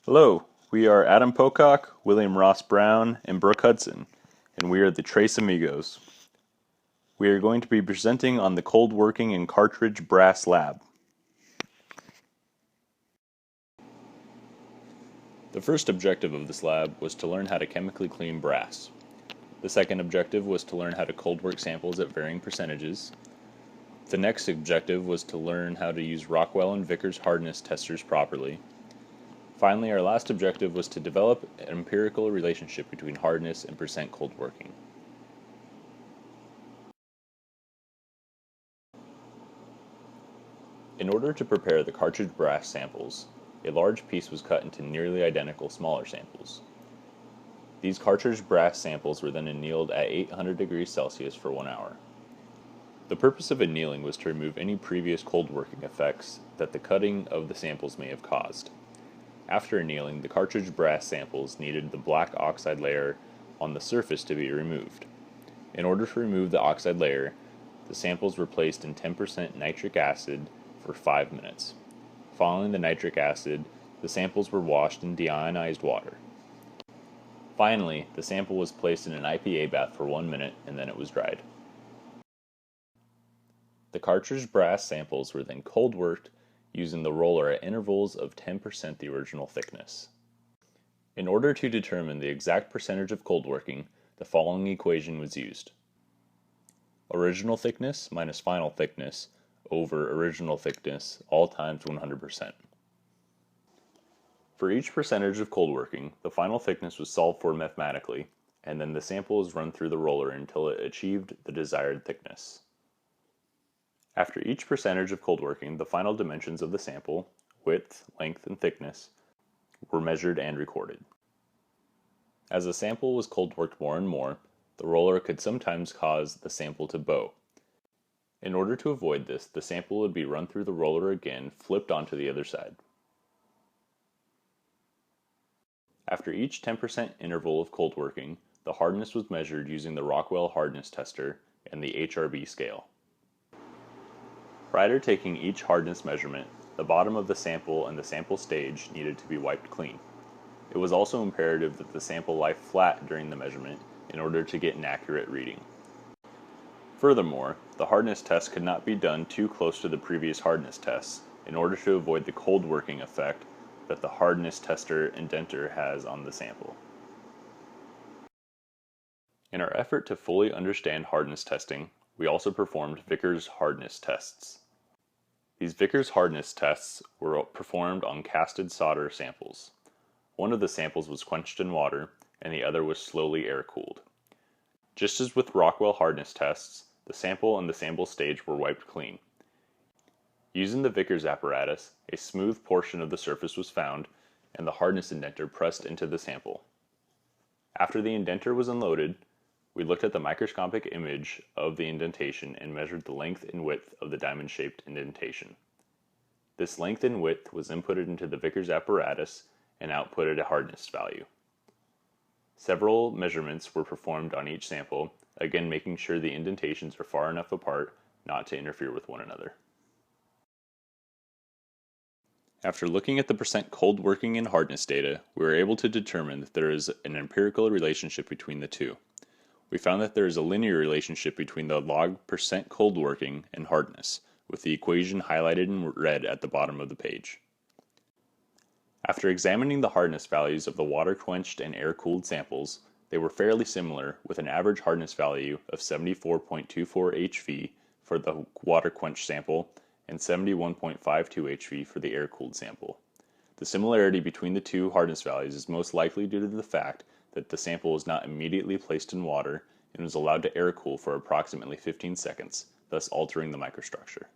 Hello, we are Adam Pocock, William Ross Brown, and Brooke Hudson, and we are the Trace Amigos. We are going to be presenting on the cold working in Cartridge brass lab. The first objective of this lab was to learn how to chemically clean brass. The second objective was to learn how to cold work samples at varying percentages. The next objective was to learn how to use Rockwell and Vickers hardness testers properly. Finally, our last objective was to develop an empirical relationship between hardness and percent cold working. In order to prepare the Cartridge brass samples, a large piece was cut into nearly identical smaller samples. These Cartridge brass samples were then annealed at 800 degrees Celsius for 1 hour. The purpose of annealing was to remove any previous cold working effects that the cutting of the samples may have caused. After annealing, the Cartridge brass samples needed the black oxide layer on the surface to be removed. In order to remove the oxide layer, the samples were placed in 10% nitric acid for 5 minutes. Following the nitric acid, the samples were washed in deionized water. Finally, the sample was placed in an IPA bath for 1 minute and then it was dried. The Cartridge brass samples were then cold worked using the roller at intervals of 10% the original thickness. In order to determine the exact percentage of cold working, the following equation was used. Original thickness minus final thickness over original thickness, all times 100%. For each percentage of cold working, the final thickness was solved for mathematically, and then the sample was run through the roller until it achieved the desired thickness. After each percentage of cold working, the final dimensions of the sample, width, length, and thickness, were measured and recorded. As the sample was cold worked more and more, the roller could sometimes cause the sample to bow. In order to avoid this, the sample would be run through the roller again, flipped onto the other side. After each 10% interval of cold working, the hardness was measured using the Rockwell hardness tester and the HRB scale. Prior to taking each hardness measurement, the bottom of the sample and the sample stage needed to be wiped clean. It was also imperative that the sample lie flat during the measurement in order to get an accurate reading. Furthermore, the hardness test could not be done too close to the previous hardness tests in order to avoid the cold working effect that the hardness tester indenter has on the sample. In our effort to fully understand hardness testing, we also performed Vickers hardness tests. These Vickers hardness tests were performed on casted solder samples. One of the samples was quenched in water, and the other was slowly air-cooled. Just as with Rockwell hardness tests, the sample and the sample stage were wiped clean. Using the Vickers apparatus, a smooth portion of the surface was found, and the hardness indenter pressed into the sample. After the indenter was unloaded, we looked at the microscopic image of the indentation and measured the length and width of the diamond-shaped indentation. This length and width was inputted into the Vickers apparatus and outputted a hardness value. Several measurements were performed on each sample, again making sure the indentations are far enough apart not to interfere with one another. After looking at the percent cold working and hardness data, we were able to determine that there is an empirical relationship between the two. We found that there is a linear relationship between the log percent cold working and hardness, with the equation highlighted in red at the bottom of the page. After examining the hardness values of the water-quenched and air-cooled samples, they were fairly similar, with an average hardness value of 74.24 HV for the water-quenched sample and 71.52 HV for the air-cooled sample. The similarity between the two hardness values is most likely due to the fact that the sample was not immediately placed in water and was allowed to air-cool for approximately 15 seconds, thus altering the microstructure.